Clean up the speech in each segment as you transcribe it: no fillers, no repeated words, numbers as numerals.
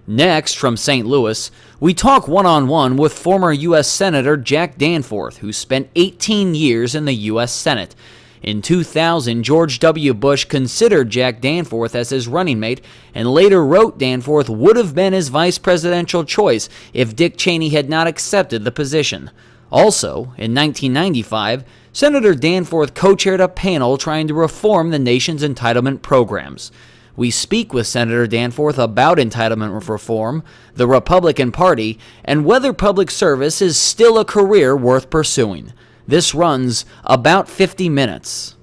Next, from St. Louis, we talk one-on-one with former U.S. Senator Jack Danforth, who spent 18 years in the U.S. Senate. In 2000, George W. Bush considered Jack Danforth as his running mate and later wrote Danforth would have been his vice presidential choice if Dick Cheney had not accepted the position. Also, in 1995, Senator Danforth co-chaired a panel trying to reform the nation's entitlement programs. We speak with Senator Danforth about entitlement reform, the Republican Party, and whether public service is still a career worth pursuing. This runs about 50 minutes.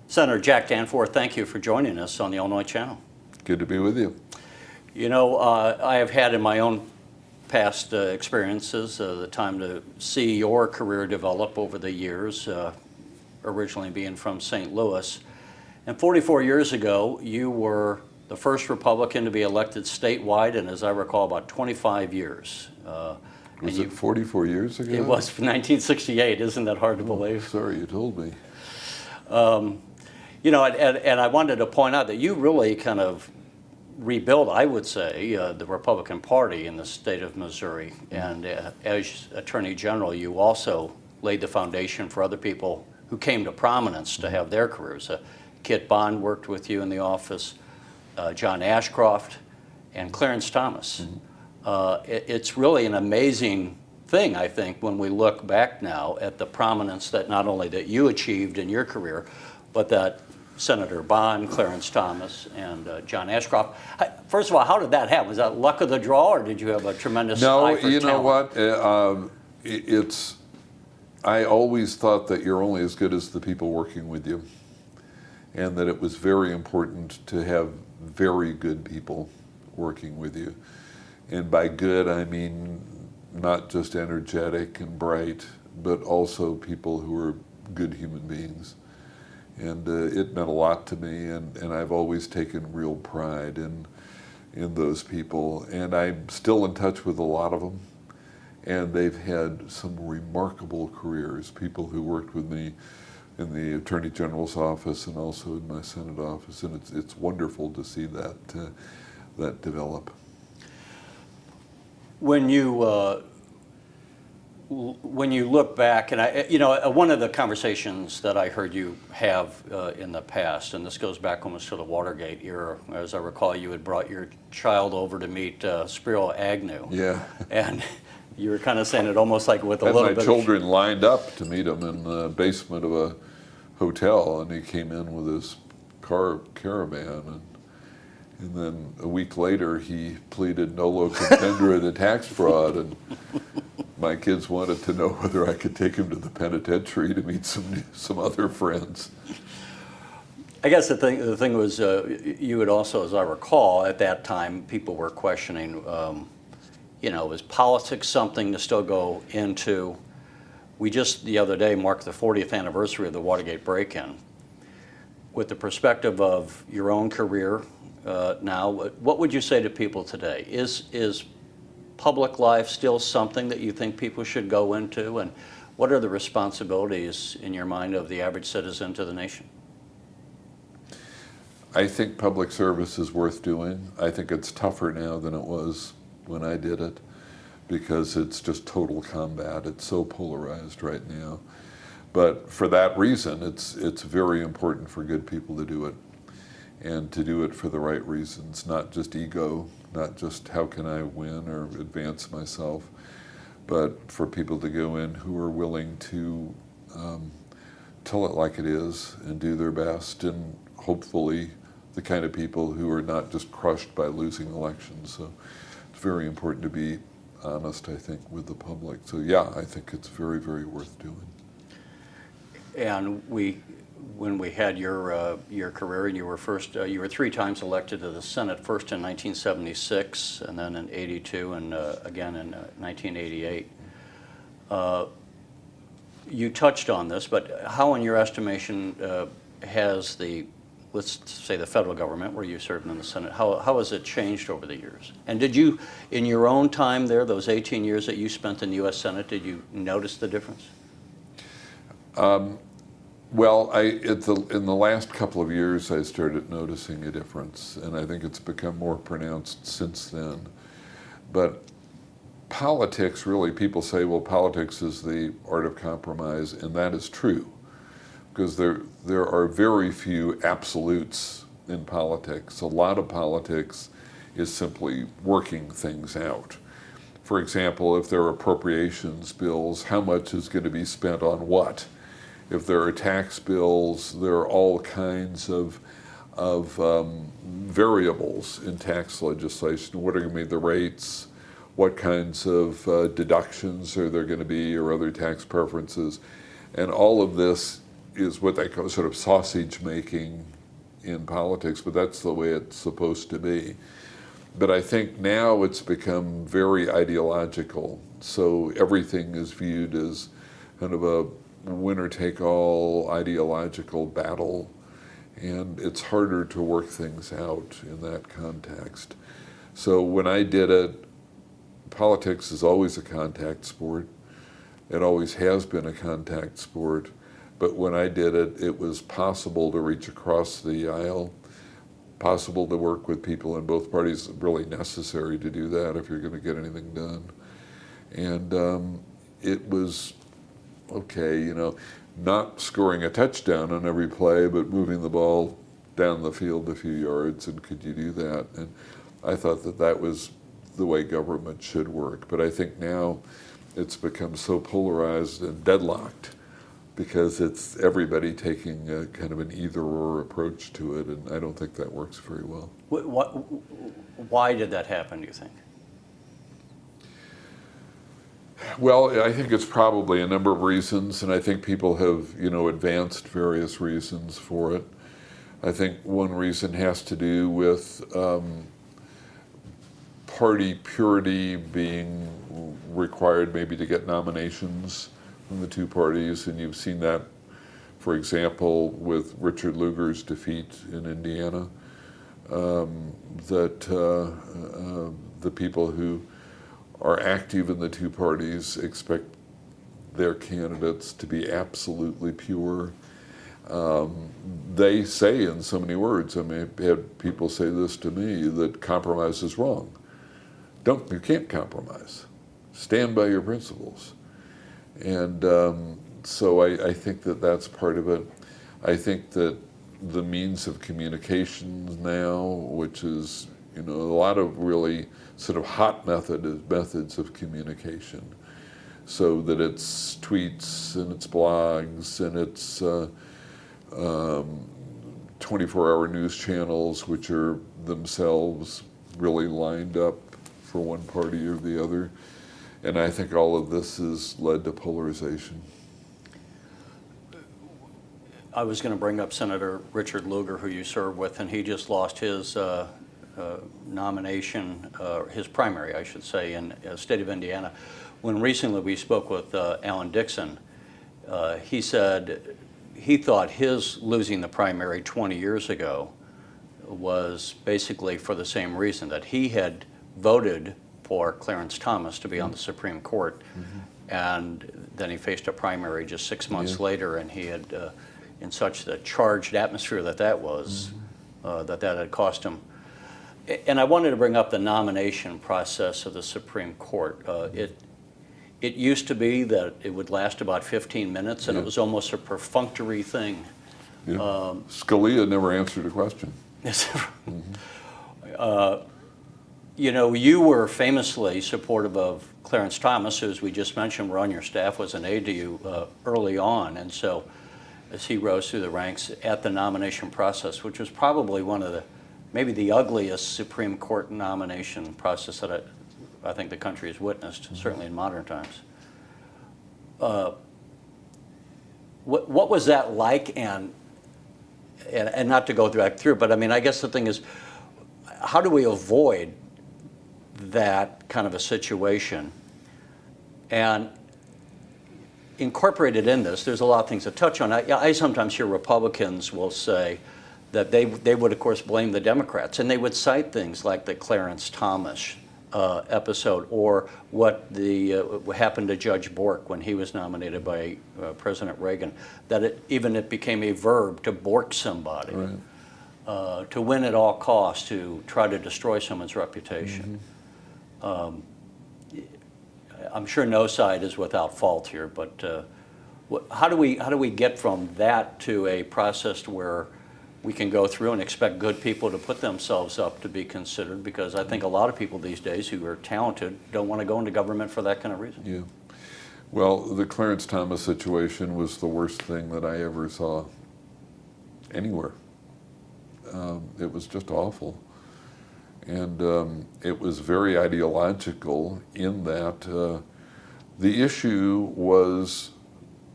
Senator Jack Danforth, thank you for joining us on the Illinois Channel. Good to be with you. You know, I have had in my own past experiences the time to see your career develop over the years, originally being from St. Louis. And 44 years ago, you were the first Republican to be elected statewide, and as I recall, about 25 years. Was it 44 years ago? It was 1968. Isn't that hard to believe? Sorry, you told me. You know, and I wanted to point out that you really kind of rebuilt, I would say, the Republican Party in the state of Missouri. And as Attorney General, you also laid the foundation for other people who came to prominence to have their careers. Kit Bond worked with you in the office, John Ashcroft, and Clarence Thomas. It's really an amazing thing, I think, when we look back now at the prominence that not only that you achieved in your career, but that Senator Bond, Clarence Thomas, and John Ashcroft. First of all, how did that happen? Was that luck of the draw, or did you have a tremendous eye for No, you talent? know what? I always thought that you're only as good as the people working with you, and that it was very important to have very good people working with you. And by good, I mean not just energetic and bright, but also people who are good human beings. And it meant a lot to me, and I've always taken real pride in those people. And I'm still in touch with a lot of them, and they've had some remarkable careers. People who worked with me in the Attorney General's office and also in my Senate office, and it's wonderful to see that that develop. When you look back, and you know, one of the conversations that I heard you have in the past, and this goes back almost to the Watergate era, as I recall, you had brought your child over to meet Spiro Agnew. Yeah. And you were kind of saying it almost like with a Had little my bit children lined up to meet him in the basement of a hotel, and he came in with his caravan, and then a week later he pleaded nolo contendere to tax fraud, and my kids wanted to know whether I could take him to the penitentiary to meet some other friends. I guess the thing was, you had also, as I recall, at that time, people were questioning, you know, is politics something to still go into? We just the other day marked the 40th anniversary of the Watergate break-in. With the perspective of your own career now, what would you say to people today? Is public life still something that you think people should go into? And what are the responsibilities in your mind of the average citizen to the nation? I think public service is worth doing. I think it's tougher now than it was when I did it, because it's just total combat. It's so polarized right now. But for that reason, it's very important for good people to do it, and to do it for the right reasons, not just ego, not just how can I win or advance myself, but for people to go in who are willing to tell it like it is and do their best, and hopefully the kind of people who are not just crushed by losing elections. So it's very important to be honest, I think, with the public. So yeah, I think it's very, very worth doing. And when we had your career, and you were first, you were 3 times elected to the Senate, first in 1976, and then in '82, and again in 1988. You touched on this, but how, in your estimation, has the, let's say, the federal government, where you served in the Senate, how has it changed over the years? And did you, in your own time there, those 18 years that you spent in the U.S. Senate, did you notice the difference? Well, in the last couple of years, I started noticing a difference, and I think it's become more pronounced since then. But politics, really, people say, well, politics is the art of compromise, and that is true, because there are very few absolutes in politics. A lot of politics is simply working things out. For example, if there are appropriations bills, how much is going to be spent on what? If there are tax bills, there are all kinds of variables in tax legislation. What are going to be the rates? What kinds of deductions are there going to be, or other tax preferences? And all of this is what they call sort of sausage making in politics, but that's the way it's supposed to be. But I think now it's become very ideological. So everything is viewed as kind of a winner-take-all ideological battle, and it's harder to work things out in that context. So when I did it, politics is always a contact sport. It always has been a contact sport. But when I did it, it was possible to reach across the aisle, possible to work with people in both parties, really necessary to do that if you're going to get anything done. And it was, okay, not scoring a touchdown on every play, but moving the ball down the field a few yards, and could you do that? And I thought that that was the way government should work. But I think now it's become so polarized and deadlocked, because it's everybody taking a kind of an either-or approach to it, and I don't think that works very well. Why did that happen, do you think? Well, I think it's probably a number of reasons, and I think people have, advanced various reasons for it. I think one reason has to do with party purity being required maybe to get nominations from the two parties, and you've seen that, for example, with Richard Lugar's defeat in Indiana, that the people who are active in the two parties expect their candidates to be absolutely pure. They say in so many words, I mean, I've had people say this to me, that compromise is wrong. You can't compromise. Stand by your principles. And so I think that that's part of it. I think that the means of communication now, which is, a lot of really sort of hot methods of communication, so that it's tweets and it's blogs and it's 24-hour news channels, which are themselves really lined up for one party or the other. And I think all of this has led to polarization. I was going to bring up Senator Richard Lugar, who you served with, and he just lost his nomination, his primary, I should say, in the state of Indiana. When recently we spoke with Alan Dixon, he said he thought his losing the primary 20 years ago was basically for the same reason, that he had voted for Clarence Thomas to be on the Supreme Court, and then he faced a primary just 6 months later, and he had, in such the charged atmosphere that was, that had cost him. And I wanted to bring up the nomination process of the Supreme Court. It used to be that it would last about 15 minutes, and it was almost a perfunctory thing. Yeah. Scalia never answered a question. You were famously supportive of Clarence Thomas, who, as we just mentioned, were on your staff, was an aide to you early on. And so as he rose through the ranks at the nomination process, which was probably one of maybe the ugliest Supreme Court nomination process that I think the country has witnessed, certainly in modern times. What was that like? And not to go back through, but I mean, I guess the thing is, how do we avoid that kind of a situation? And incorporated in this, there's a lot of things to touch on. I sometimes hear Republicans will say that they would, of course, blame the Democrats, and they would cite things like the Clarence Thomas episode, or what happened to Judge Bork when he was nominated by President Reagan, that it became a verb to bork somebody, Right. to win at all costs, to try to destroy someone's reputation. I'm sure no side is without fault here, but how do we get from that to a process where we can go through and expect good people to put themselves up to be considered? Because I think a lot of people these days who are talented don't want to go into government for that kind of reason. Yeah. Well, the Clarence Thomas situation was the worst thing that I ever saw anywhere. It was just awful. And it was very ideological in that the issue was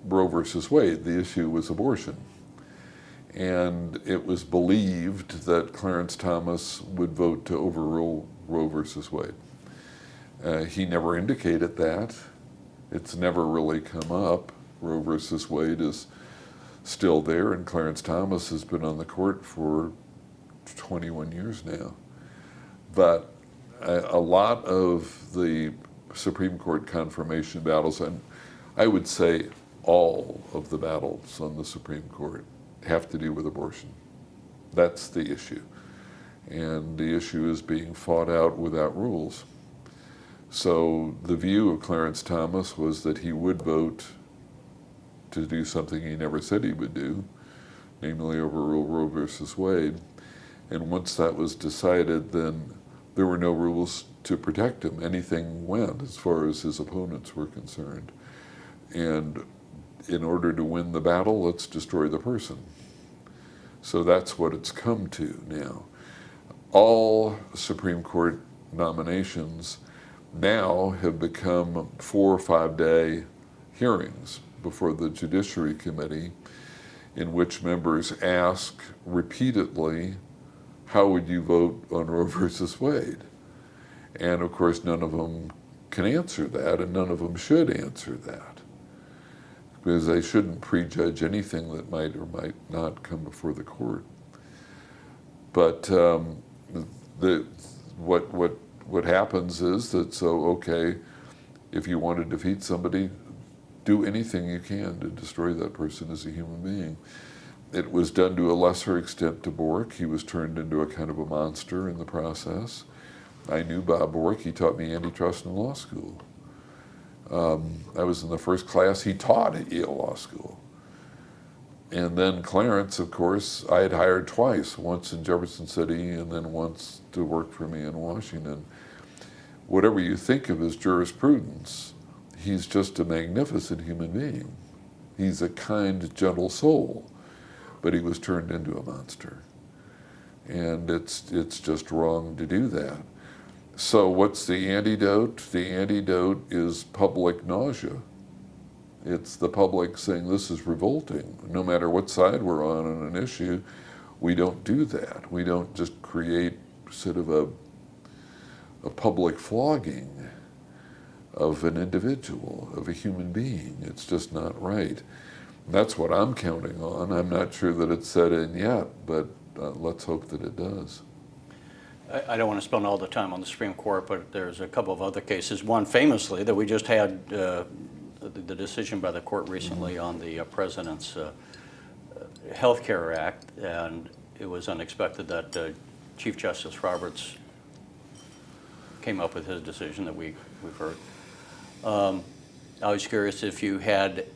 Roe versus Wade. The issue was abortion. And it was believed that Clarence Thomas would vote to overrule Roe versus Wade. He never indicated that. It's never really come up. Roe versus Wade is still there, and Clarence Thomas has been on the court for 21 years now. But a lot of the Supreme Court confirmation battles, and I would say all of the battles on the Supreme Court, have to do with abortion. That's the issue. And the issue is being fought out without rules. So the view of Clarence Thomas was that he would vote to do something he never said he would do, namely overrule Roe versus Wade. And once that was decided, then there were no rules to protect him. Anything went as far as his opponents were concerned. And in order to win the battle, let's destroy the person. So that's what it's come to now. All Supreme Court nominations now have become 4 or 5 day hearings before the Judiciary Committee, in which members ask repeatedly, how would you vote on Roe versus Wade? And of course, none of them can answer that, and none of them should answer that, because they shouldn't prejudge anything that might or might not come before the court. But what happens is that, so okay, if you want to defeat somebody, do anything you can to destroy that person as a human being. It was done to a lesser extent to Bork. He was turned into a kind of a monster in the process. I knew Bob Bork. He taught me antitrust in law school. I was in the first class he taught at Yale Law School. And then Clarence, of course, I had hired twice, once in Jefferson City and then once to work for me in Washington. Whatever you think of his jurisprudence, he's just a magnificent human being. He's a kind, gentle soul, but he was turned into a monster. And it's just wrong to do that. So what's the antidote? The antidote is public nausea. It's the public saying this is revolting. No matter what side we're on an issue, we don't do that. We don't just create sort of a public flogging of an individual, of a human being. It's just not right. That's what I'm counting on. I'm not sure that it's set in yet, but let's hope that it does. I don't want to spend all the time on the Supreme Court, but there's a couple of other cases. One famously that we just had the decision by the court recently on the President's Health Care Act, and it was unexpected that Chief Justice Roberts came up with his decision that we've heard. I was curious if you had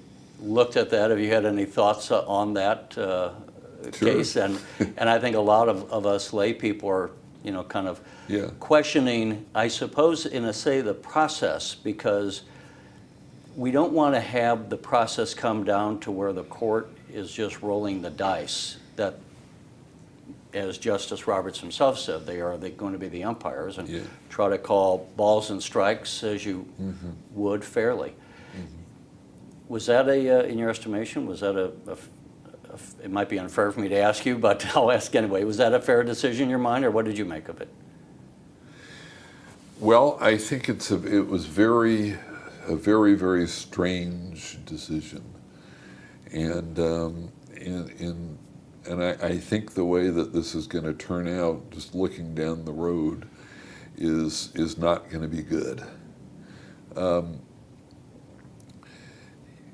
looked at that, have you had any thoughts on that case? And I think a lot of us lay people are, kind of questioning, I suppose, the process, because we don't want to have the process come down to where the court is just rolling the dice. That, as Justice Roberts himself said, they're going to be the umpires and try to call balls and strikes as you would fairly. Was that in your estimation, was that it might be unfair for me to ask you, but I'll ask anyway, was that a fair decision in your mind, or what did you make of it? Well, I think it was a very, very strange decision. And I think the way that this is going to turn out, just looking down the road, is not going to be good.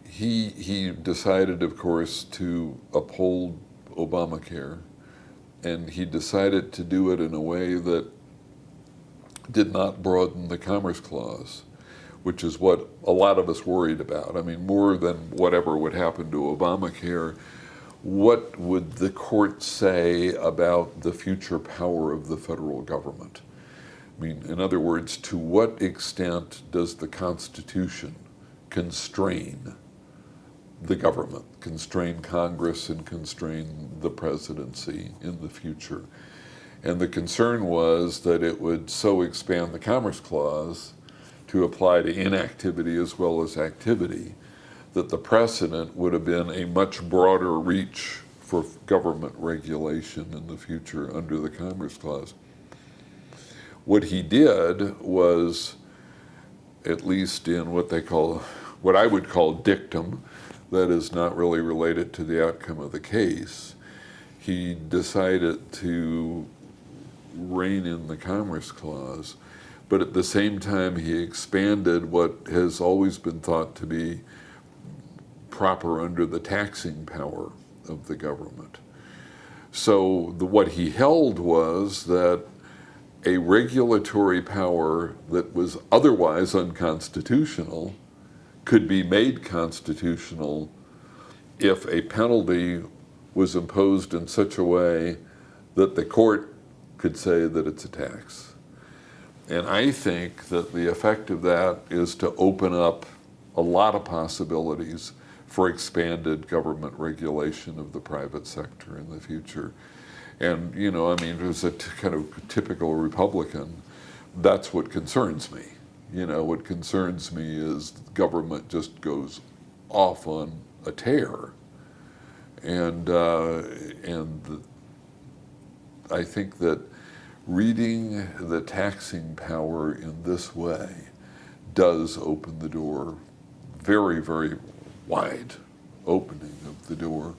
He decided, of course, to uphold Obamacare, and he decided to do it in a way that did not broaden the Commerce Clause, which is what a lot of us worried about. I mean, more than whatever would happen to Obamacare, what would the court say about the future power of the federal government? I mean, in other words, to what extent does the Constitution constrain the government, constrain Congress, and constrain the presidency in the future? And the concern was that it would so expand the Commerce Clause to apply to inactivity as well as activity that the precedent would have been a much broader reach for government regulation in the future under the Commerce Clause. What he did was, at least in what I would call dictum, that is not really related to the outcome of the case, he decided to rein in the Commerce Clause, but at the same time he expanded what has always been thought to be proper under the taxing power of the government. So what he held was that a regulatory power that was otherwise unconstitutional could be made constitutional if a penalty was imposed in such a way that the court could say that it's a tax. And I think that the effect of that is to open up a lot of possibilities for expanded government regulation of the private sector in the future. And, you know, I mean, as a kind of typical Republican, that's what concerns me. You know, what concerns me is government just goes off on a tear. I think that reading the taxing power in this way does open the door, very, very wide opening of the door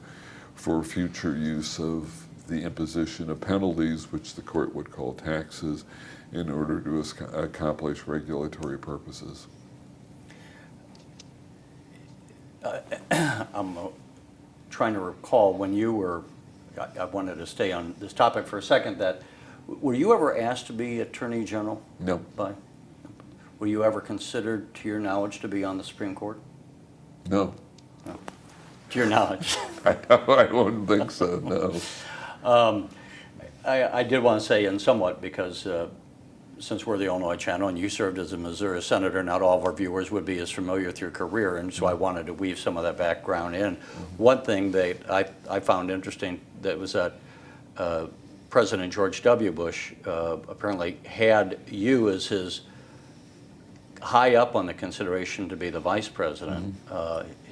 for future use of the imposition of penalties, which the court would call taxes, in order to accomplish regulatory purposes. I'm trying to recall when you were, I wanted to stay on this topic for a second, that were you ever asked to be Attorney General? No. Were you ever considered, to your knowledge, to be on the Supreme Court? No. No. To your knowledge? I wouldn't think so, no. I did want to say, and somewhat, because since we're the Illinois channel and you served as a Missouri senator, not all of our viewers would be as familiar with your career, and so I wanted to weave some of that background in. One thing that I found interesting that was that President George W. Bush apparently had you as his high up on the consideration to be the vice president,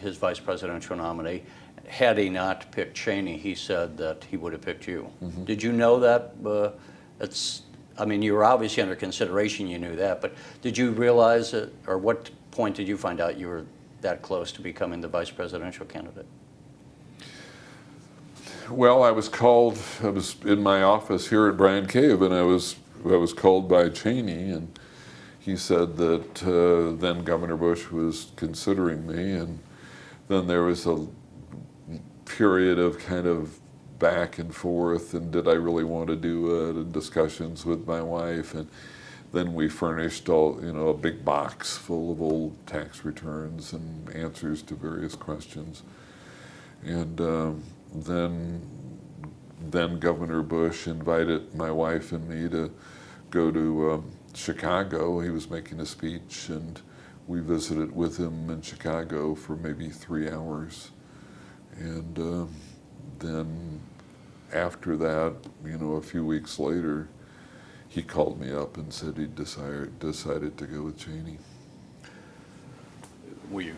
his vice presidential nominee. Had he not picked Cheney, he said that he would have picked you. Did you know that? I mean, you were obviously under consideration, you knew that, but did you realize it, or what point did you find out you were that close to becoming the vice presidential candidate? Well, I was in my office here at Bryan Cave, and I was called by Cheney, and he said that then Governor Bush was considering me, and then there was a period of kind of back and forth, and did I really want to do it, and discussions with my wife, and then we furnished a big box full of old tax returns and answers to various questions, and then Governor Bush invited my wife and me to go to Chicago. He was making a speech, and we visited with him in Chicago for maybe 3 hours. And then after that, a few weeks later, he called me up and said he'd decided to go with Cheney. Were you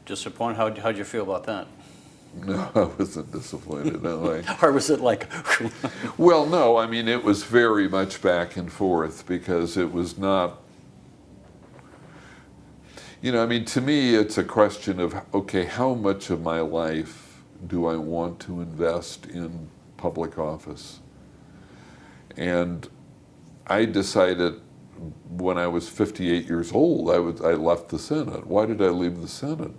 disappointed? How'd you feel about that? No, I wasn't disappointed. No, Or was it like... Well, no, I mean, it was very much back and forth, because it was not... to me, it's a question of, okay, how much of my life do I want to invest in public office? And I decided when I was 58 years old, I left the Senate. Why did I leave the Senate?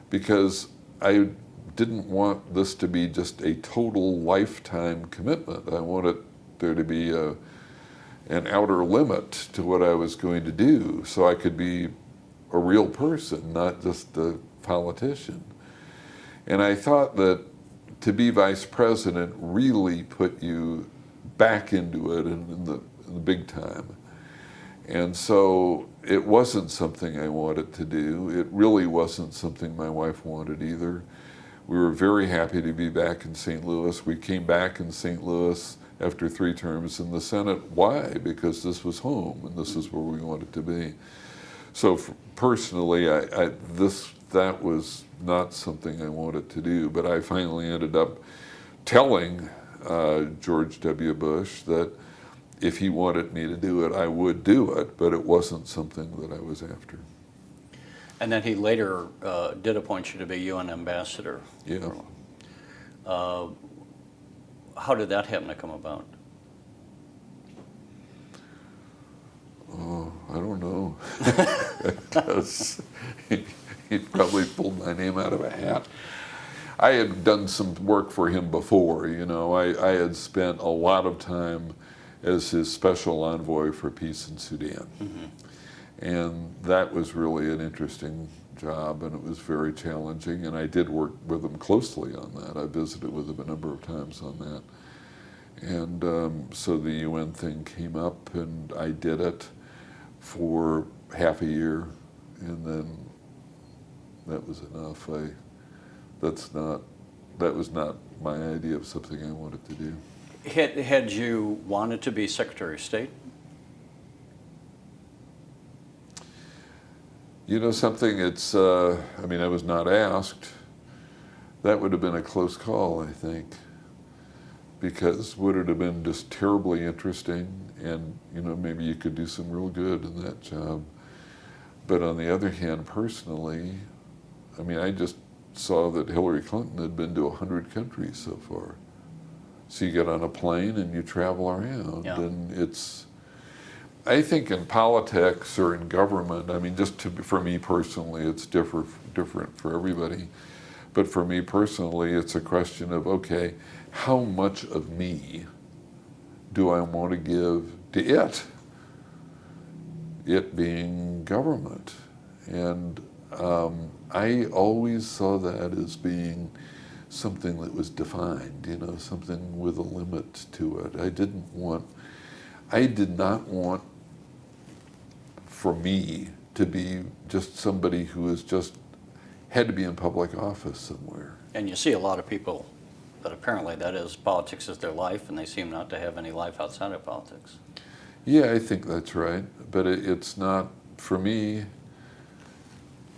Because I didn't want this to be just a total lifetime commitment. I wanted there to be an outer limit to what I was going to do, so I could be a real person, not just a politician. And I thought that to be vice president really put you back into it in the big time. And so it wasn't something I wanted to do. It really wasn't something my wife wanted either. We were very happy to be back in St. Louis. We came back in St. Louis after 3 terms in the Senate. Why? Because this was home and this is where we wanted to be. So personally, that was not something I wanted to do, but I finally ended up telling George W. Bush that if he wanted me to do it, I would do it, but it wasn't something that I was after. And then he later did appoint you to be UN ambassador. Yeah. How did that happen to come about? Oh, I don't know. Because he probably pulled my name out of a hat. I had done some work for him before, you know. I had spent a lot of time as his special envoy for peace in Sudan. Mm-hmm. And that was really an interesting job, and it was very challenging, and I did work with him closely on that. I visited with him a number of times on that. And so the UN thing came up, and I did it for half a year, and then that was enough. That was not my idea of something I wanted to do. Had you wanted to be Secretary of State? You know something, I mean, I was not asked. That would have been a close call, I think, because would it have been just terribly interesting, and, you know, maybe you could do some real good in that job. But on the other hand, personally, I mean, I just saw that Hillary Clinton had been to 100 countries so far. So you get on a plane and you travel around, yeah. And I think in politics or in government, I mean, for me personally, it's different for everybody. But for me personally, it's a question of, okay, how much of me do I want to give to it? It being government. And I always saw that as being something that was defined, you know, something with a limit to it. I did not want for me to be just somebody who had to be in public office somewhere. And you see a lot of people that apparently politics is their life, and they seem not to have any life outside of politics. Yeah, I think that's right. But it's not, for me,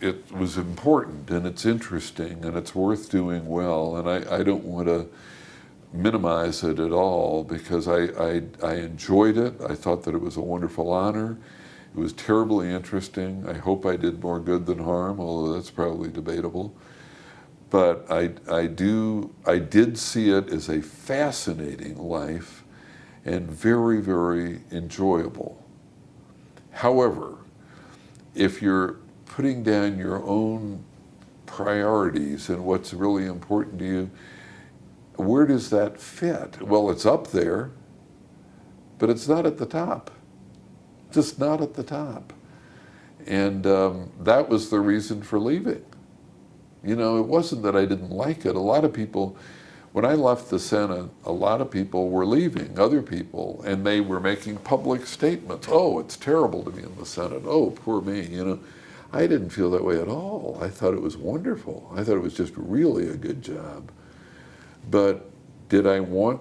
it was important and it's interesting and it's worth doing well, and I don't want to minimize it at all, because I enjoyed it. I thought that it was a wonderful honor. It was terribly interesting. I hope I did more good than harm, although that's probably debatable. But I did see it as a fascinating life and very, very enjoyable. However, if you're putting down your own priorities and what's really important to you, where does that fit? Well, it's up there, but it's not at the top. Just not at the top. And that was the reason for leaving. You know, it wasn't that I didn't like it. A lot of people, when I left the Senate, a lot of people were leaving, other people, and they were making public statements. Oh, it's terrible to be in the Senate. Oh, poor me, you know. I didn't feel that way at all. I thought it was wonderful. I thought it was just really a good job. But did I want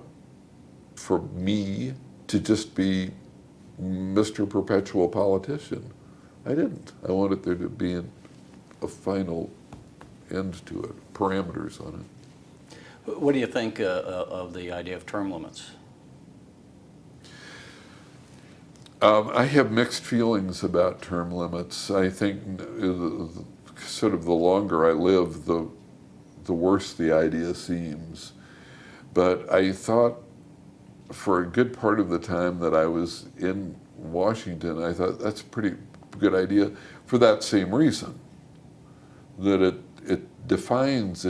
for me to just be Mr. Perpetual Politician? I didn't. I wanted there to be a final end to it, parameters on it. What do you think of the idea of term limits? I have mixed feelings about term limits. I think sort of the longer I live, the worse the idea seems. But I thought for a good part of the time that I was in in Washington, I thought that's a pretty good idea for that same reason, that it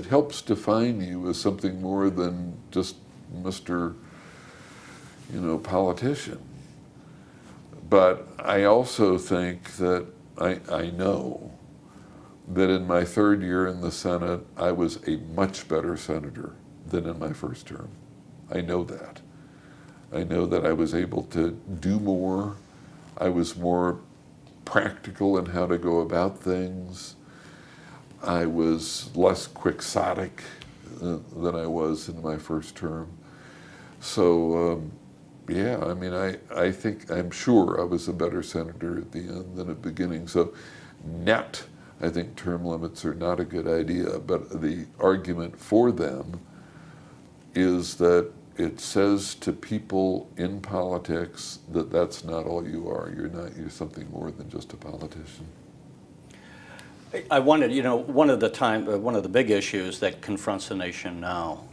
helps define you as something more than just Mr. Politician. But I also think that I know that in my third year in the Senate, I was a much better senator than in my first term. I know that. I know that I was able to do more. I was more practical in how to go about things. I was less quixotic than I was in my first term. So, yeah, I mean, I'm sure I was a better senator at the end than at the beginning. So, net, I think term limits are not a good idea, but the argument for them is that it says to people in politics that that's not all you are. You're something more than just a politician. I wondered, one of the big issues that confronts the nation now,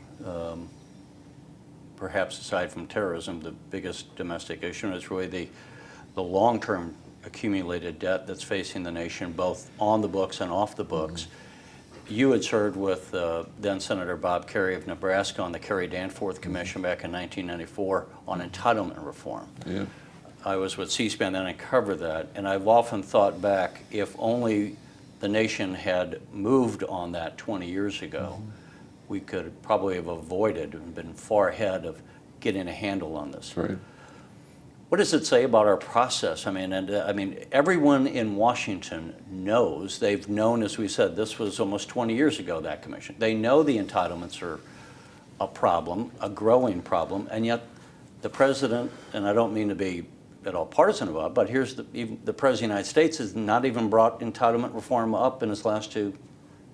perhaps aside from terrorism, the biggest domestic issue is really the long-term accumulated debt that's facing the nation, both on the books and off the books. Mm-hmm. You had served with then Senator Bob Kerrey of Nebraska on the Kerry Danforth Commission back in 1994 on entitlement reform. Yeah. I was with C-SPAN then and covered that, and I've often thought back, if only the nation had moved on that 20 years ago, mm-hmm. we could probably have avoided and been far ahead of getting a handle on this. Right. What does it say about our process? I mean, everyone in Washington knows, they've known, as we said, this was almost 20 years ago, that commission. They know the entitlements are a problem, a growing problem, and yet the president, and I don't mean to be at all partisan about it, but here's the President of the United States has not even brought entitlement reform up in his last two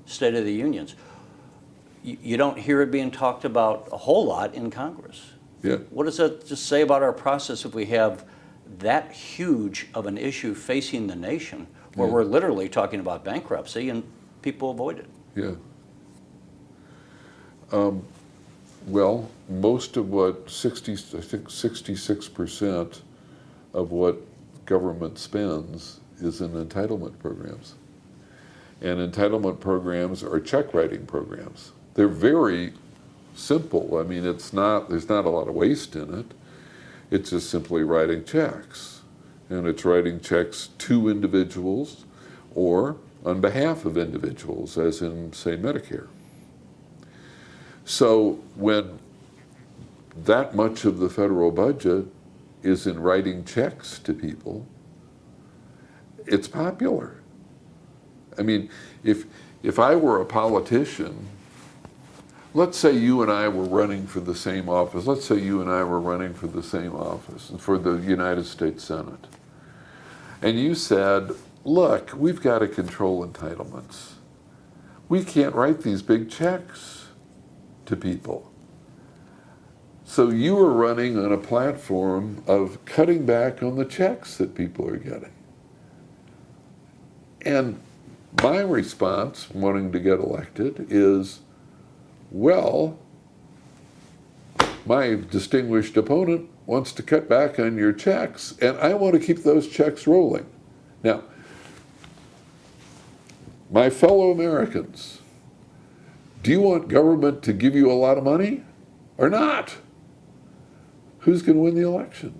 State of the Unions. You don't hear it being talked about a whole lot in Congress. Yeah. What does that just say about our process if we have that huge of an issue facing the nation, where we're literally talking about bankruptcy and people avoid it? Yeah. Well, most of what 66% of what government spends is in entitlement programs. And entitlement programs are check writing programs. They're very simple. I mean, there's not a lot of waste in it. It's just simply writing checks. And it's writing checks to individuals or on behalf of individuals, as in, say, Medicare. So when that much of the federal budget is in writing checks to people, it's popular. I mean, if I were a politician, let's say you and I were running for the same office. Let's say you and I were running for the same office, for the United States Senate. And you said, look, we've got to control entitlements. We can't write these big checks to people. So you were running on a platform of cutting back on the checks that people are getting. And my response, wanting to get elected, is, well, my distinguished opponent wants to cut back on your checks, and I want to keep those checks rolling. Now, my fellow Americans, do you want government to give you a lot of money or not? Who's going to win the election?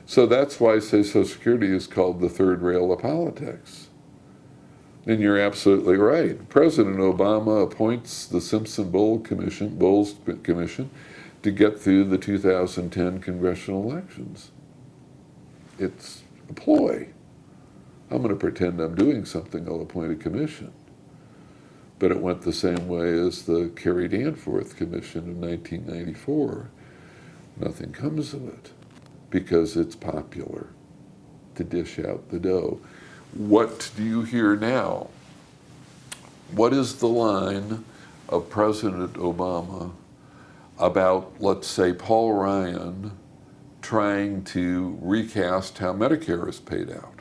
So that's why, say, Social Security is called the third rail of politics. And you're absolutely right. President Obama appoints the Simpson-Bowles Commission to get through the 2010 congressional elections. It's a ploy. I'm going to pretend I'm doing something, I'll appoint a commission. But it went the same way as the Kerry Danforth Commission in 1994. Nothing comes of it because it's popular to dish out the dough. What do you hear now? What is the line of President Obama about, let's say, Paul Ryan trying to recast how Medicare is paid out?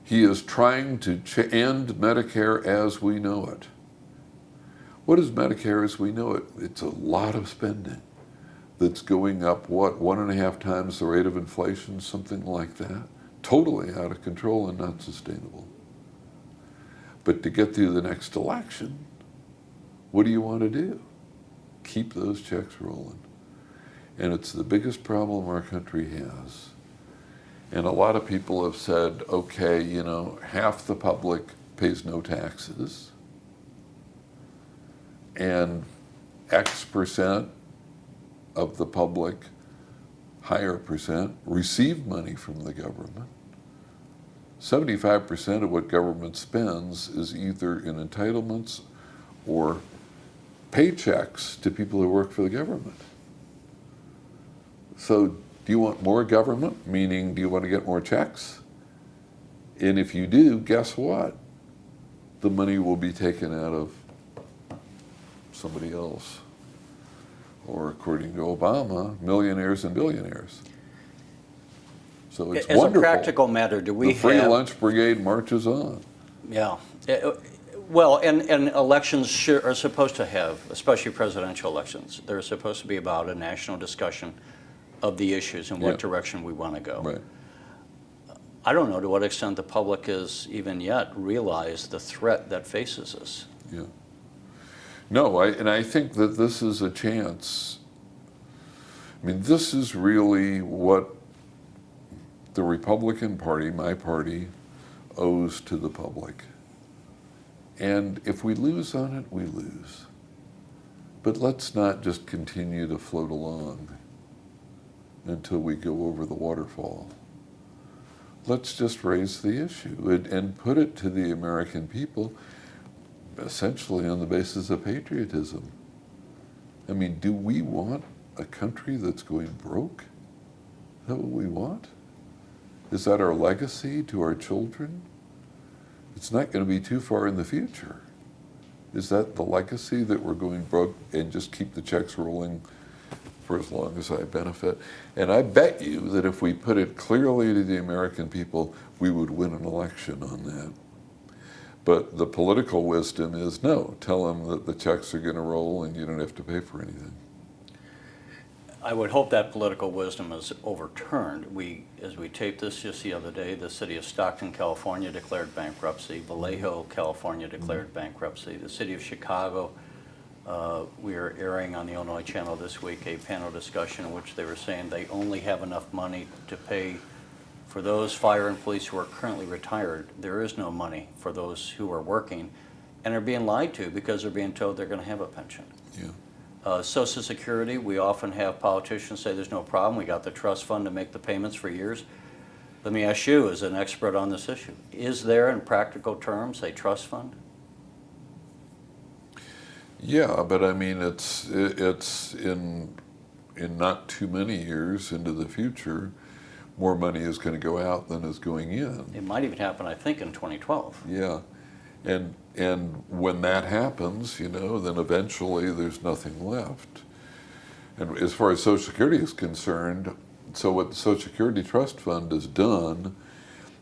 He is trying to end Medicare as we know it. What is Medicare as we know it? It's a lot of spending. that's going up, what, 1.5 times the rate of inflation, something like that. Totally out of control and not sustainable. But to get through the next election, what do you want to do? Keep those checks rolling. And it's the biggest problem our country has. And a lot of people have said, okay, you know, half the public pays no taxes, and X percent of the public, higher percent, receive money from the government. 75% of what government spends is either in entitlements or paychecks to people who work for the government. So do you want more government? Meaning, do you want to get more checks? And if you do, guess what? The money will be taken out of somebody else. Or according to Obama, millionaires and billionaires. So it's As wonderful. a practical matter, do we The free have... lunch brigade marches on. Yeah. Well, and elections are supposed to have, especially presidential elections, they're supposed to be about a national discussion of the issues and what Yeah. direction we want to go. Right. I don't know to what extent the public has even yet realized the threat that faces us. Yeah. No, I think that this is a chance. I mean, this is really what the Republican Party, my party, owes to the public. And if we lose on it, we lose. But let's not just continue to float along until we go over the waterfall. Let's just raise the issue and put it to the American people, essentially on the basis of patriotism. I mean, do we want a country that's going broke? Is that what we want? Is that our legacy to our children? It's not going to be too far in the future. Is that the legacy, that we're going broke and just keep the checks rolling for as long as I benefit? And I bet you that if we put it clearly to the American people, we would win an election on that. But the political wisdom is no, tell them that the checks are going to roll and you don't have to pay for anything. I would hope that political wisdom is overturned. As we taped this just the other day, the city of Stockton, California declared bankruptcy. Vallejo, California declared bankruptcy. The city of Chicago, we are airing on the Illinois Channel this week a panel discussion in which they were saying they only have enough money to pay for those fire and police who are currently retired. There is no money for those who are working and are being lied to because they're being told they're going to have a pension. Yeah. Social Security, we often have politicians say there's no problem. We got the trust fund to make the payments for years. Let me ask you, as an expert on this issue, is there, in practical terms, a trust fund? Yeah, but I mean, it's in not too many years into the future, more money is going to go out than is going in. It might even happen, I think, in 2012. Yeah, and when that happens, you know, then eventually there's nothing left. And as far as Social Security is concerned, so what the Social Security Trust Fund has done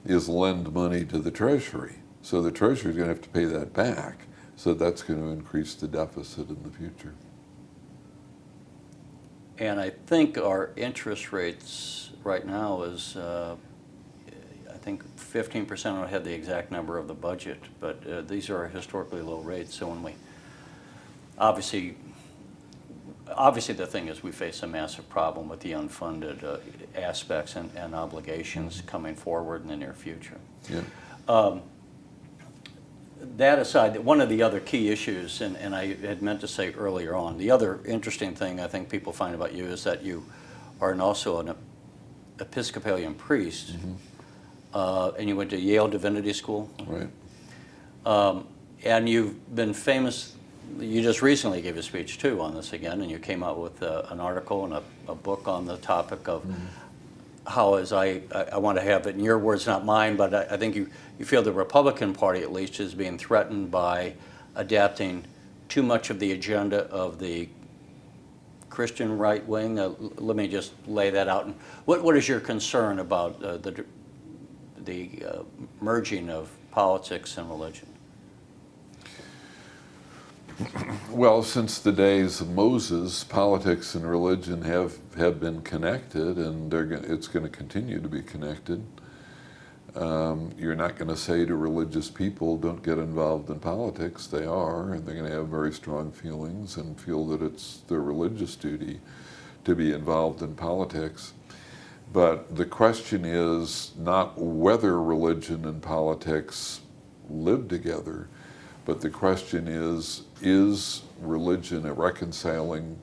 is lend money to the Treasury. So the Treasury is going to have to pay that back. So that's going to increase the deficit in the future. And I think our interest rates right now is, I think 15%, I don't have the exact number of the budget, but these are historically low rates. So when we, obviously the thing is we face a massive problem with the unfunded aspects and obligations coming forward in the near future. Yeah. That aside, one of the other key issues, and I had meant to say earlier on, the other interesting thing I think people find about you is that you are also an Episcopalian priest, and you went to Yale Divinity School. Right. And you've been famous, you just recently gave a speech too on this again, and you came out with an article and a book on the topic of how, as I want to have it in your words, not mine, but I think you feel the Republican Party at least is being threatened by adapting too much of the agenda of the Christian right wing. Let me just lay that out. And what is your concern about the merging of politics and religion? Well, since the days of Moses, politics and religion have been connected, and it's going to continue to be connected. You're not going to say to religious people, don't get involved in politics. They are, and they're going to have very strong feelings and feel that it's their religious duty to be involved in politics. But the question is not whether religion and politics live together, but the question is religion a reconciling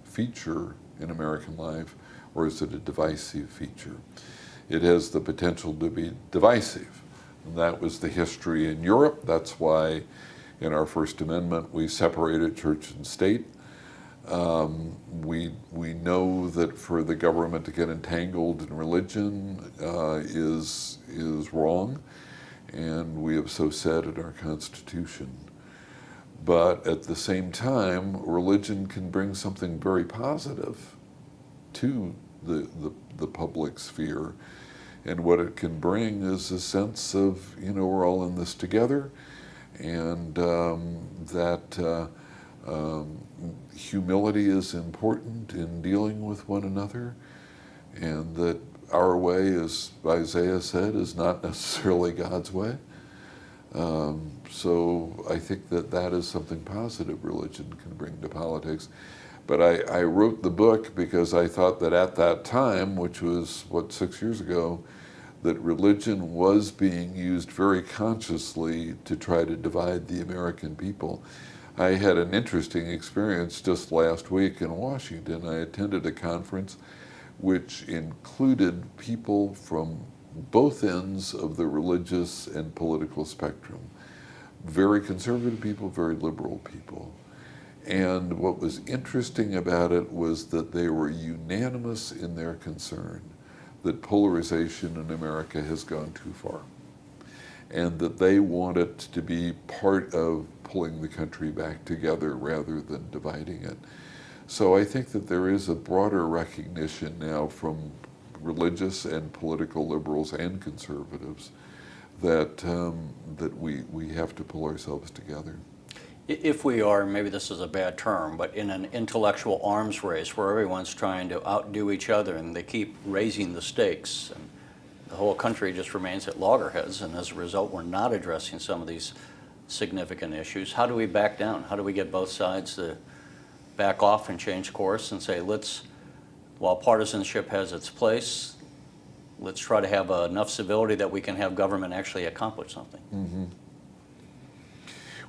feature in American life, or is it a divisive feature? It has the potential to be divisive. And that was the history in Europe. That's why in our First Amendment we separated church and state. We know that for the government to get entangled in religion is wrong, and we have so said in our Constitution. But at the same time, religion can bring something very positive to the public sphere. And what it can bring is a sense of, we're all in this together, and that humility is important in dealing with one another, and that our way, as Isaiah said, is not necessarily God's way. So I think that is something positive religion can bring to politics. But I wrote the book because I thought that at that time, which was, 6 years ago, that religion was being used very consciously to try to divide the American people. I had an interesting experience just last week in Washington. I attended a conference which included people from both ends of the religious and political spectrum. Very conservative people, very liberal people. And what was interesting about it was that they were unanimous in their concern that polarization in America has gone too far, and that they want it to be part of pulling the country back together rather than dividing it. So I think that there is a broader recognition now from religious and political liberals and conservatives that we have to pull ourselves together. If we are, maybe this is a bad term, but in an intellectual arms race where everyone's trying to outdo each other and they keep raising the stakes, and the whole country just remains at loggerheads, and as a result we're not addressing some of these significant issues, how do we back down? How do we get both sides to back off and change course and say, while partisanship has its place, let's try to have enough civility that we can have government actually accomplish something? Mm-hmm.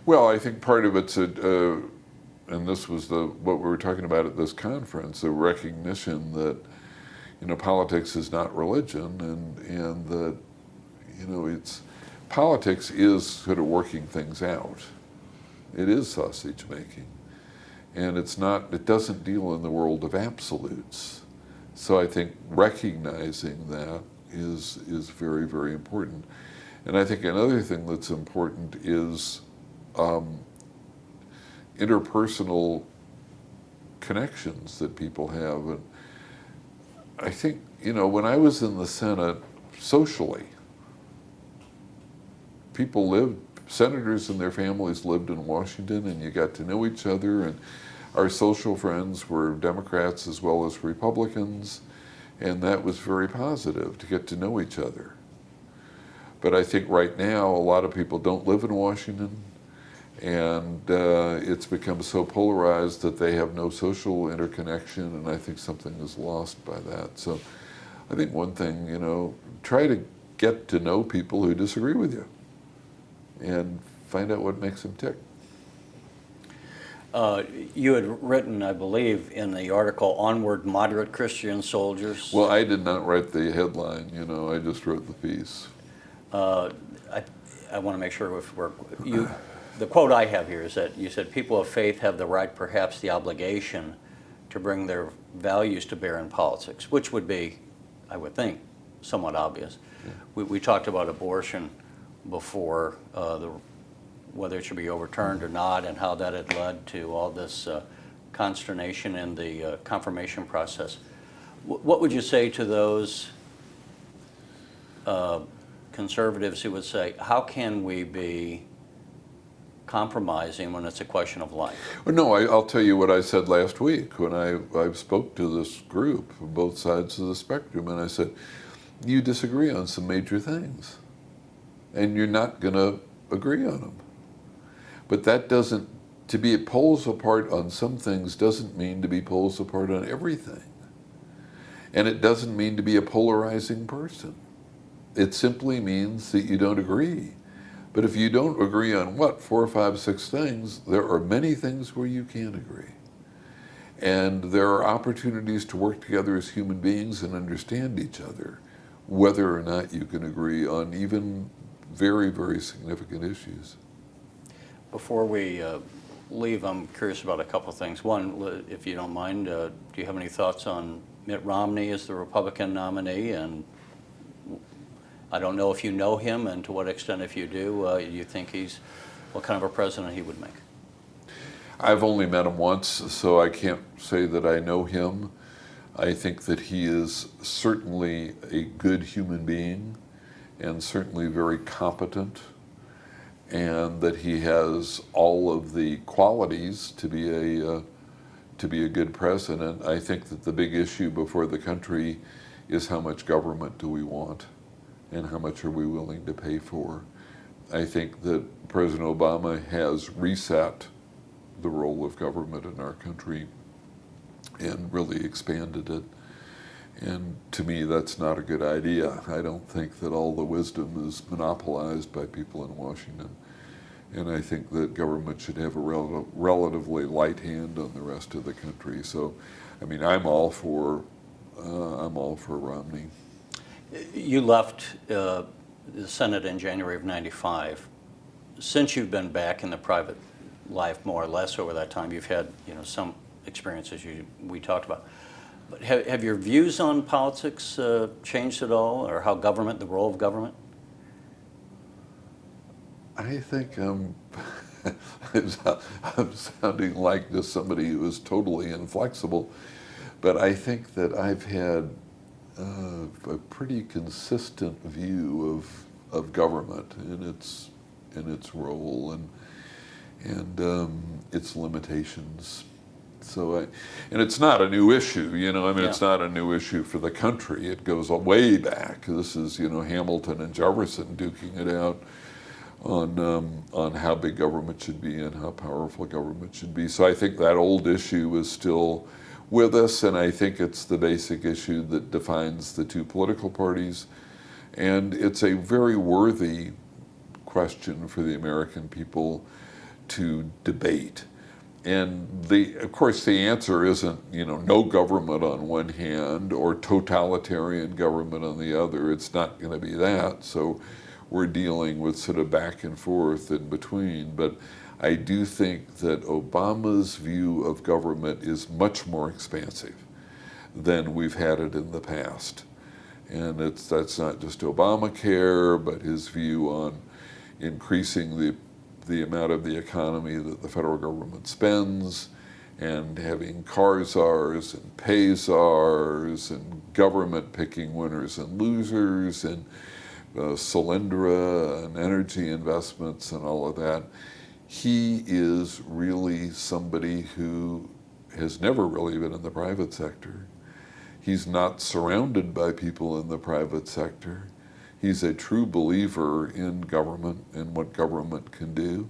Well, I think part of it's and this was what we were talking about at this conference, a recognition that politics is not religion, and that it's politics is sort of working things out. It is sausage making, and it doesn't deal in the world of absolutes. So I think recognizing that is very, very important. And I think another thing that's important is interpersonal connections that people have. And I think, when I was in the Senate, socially, senators and their families lived in Washington, and you got to know each other, and our social friends were Democrats as well as Republicans, and that was very positive to get to know each other. But I think right now a lot of people don't live in Washington, and it's become so polarized that they have no social interconnection, and I think something is lost by that. So I think one thing, try to get to know people who disagree with you and find out what makes them tick. You had written, I believe, in the article, "Onward, Moderate Christian Soldiers." Well, I did not write the headline, I just wrote the piece. I want to make sure the quote I have here is that you said, "People of faith have the right, perhaps the obligation, to bring their values to bear in politics," which would be, I would think, somewhat obvious. Yeah. We talked about abortion before, whether it should be overturned or not, and how that had led to all this consternation in the confirmation process. What would you say to those conservatives who would say, how can we be compromising when it's a question of life. Well, no, I'll tell you what I said last week when I spoke to this group from both sides of the spectrum, and I said, you disagree on some major things, and you're not going to agree on them. But that doesn't, to be poles apart on some things doesn't mean to be poles apart on everything. And it doesn't mean to be a polarizing person. It simply means that you don't agree. But if you don't agree on what, 4, 5, 6 things, there are many things where you can't agree. And there are opportunities to work together as human beings and understand each other, whether or not you can agree on even very, very significant issues. Before we leave, I'm curious about a couple of things. One, if you don't mind, do you have any thoughts on Mitt Romney as the Republican nominee? And I don't know if you know him, and to what extent, if you do, you think what kind of a president he would make? I've only met him once, so I can't say that I know him. I think that he is certainly a good human being and certainly very competent, and that he has all of the qualities to be a good president. I think that the big issue before the country is how much government do we want and how much are we willing to pay for. I think that President Obama has reset the role of government in our country and really expanded it. And to me, that's not a good idea. I don't think that all the wisdom is monopolized by people in Washington. And I think that government should have a relatively light hand on the rest of the country. So, I mean, I'm all for Romney. You left the Senate in January of '95. Since you've been back in the private life more or less over that time, you've had some experiences we talked about. But have your views on politics changed at all, or how the role of government? I think I'm sounding like just somebody who is totally inflexible, but I think that I've had a pretty consistent view of government and its role and its limitations. So and it's not a new issue, It's not a new issue for the country. It goes way back. This is, Hamilton and Jefferson duking it out on how big government should be and how powerful government should be. So I think that old issue is still with us, and I think it's the basic issue that defines the two political parties. And it's a very worthy question for the American people to debate. And of course the answer isn't, no government on one hand or totalitarian government on the other. It's not going to be that. So we're dealing with sort of back and forth in between. But I do think that Obama's view of government is much more expansive than we've had it in the past. And that's not just Obamacare, but his view on increasing the amount of the economy that the federal government spends, and having car czars and pay czars and government picking winners and losers and Solyndra and energy investments and all of that. He is really somebody who has never really been in the private sector. He's not surrounded by people in the private sector. He's a true believer in government and what government can do.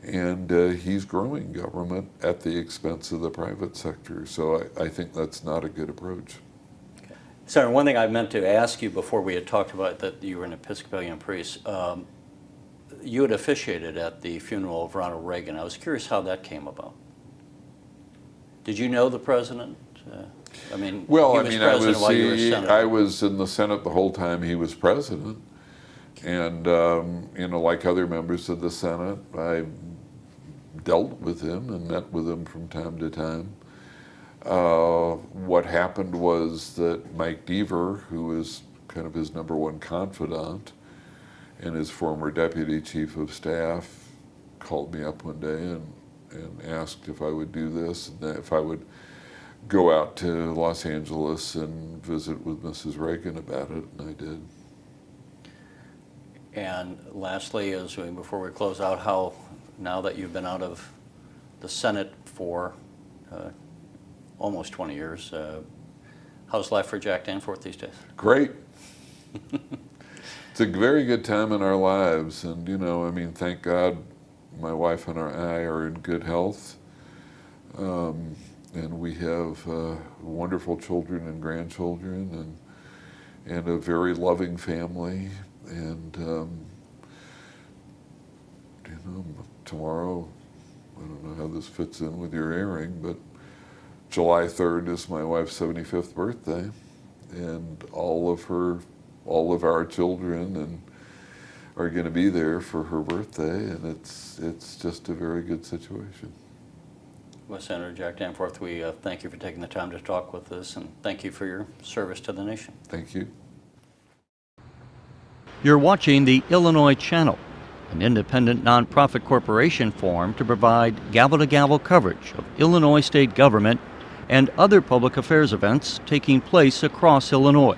And he's growing government at the expense of the private sector. So I think that's not a good approach. Okay. Senator, one thing I meant to ask you before we had talked about that you were an Episcopalian priest. You had officiated at the funeral of Ronald Reagan. I was curious how that came about. Did you know the president? He was president while you were senator. I was in the Senate the whole time he was president. And, like other members of the Senate, I dealt with him and met with him from time to time. What happened was that Mike Deaver, who is kind of his number one confidant and his former deputy chief of staff, called me up one day and asked if I would do this, and if I would go out to Los Angeles and visit with Mrs. Reagan about it, and I did. And lastly, before we close out, how now that you've been out of the Senate for almost 20 years. How's life for Jack Danforth these days? Great. It's a very good time in our lives, and I mean, thank God my wife and I are in good health, and we have wonderful children and grandchildren, and a very loving family, and tomorrow, I don't know how this fits in with your airing, but July 3rd is my wife's 75th birthday, and all of our children are going to be there for her birthday, and it's just a very good situation. Well, Senator Jack Danforth, we thank you for taking the time to talk with us, and thank you for your service to the nation. Thank you. You're watching the Illinois Channel, an independent nonprofit corporation formed to provide gavel-to-gavel coverage of Illinois state government and other public affairs events taking place across Illinois.